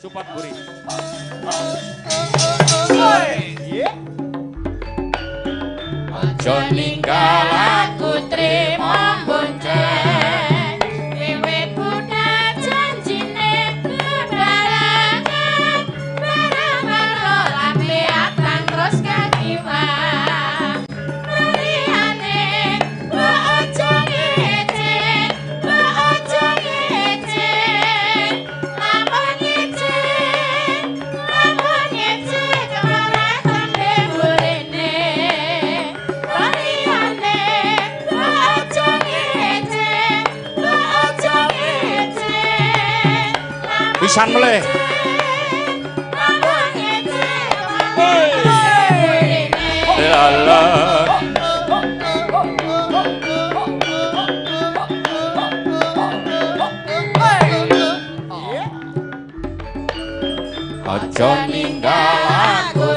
Support buri. Aja ninggal aku trimo bonceng wiwit budal janjine bebarengan bareng lambe abang terus kakiwang liyane aja ngece aja ngece lamun ngece kawala sampe burine Pisan meleh. Ya Allah. Aja ninggal aku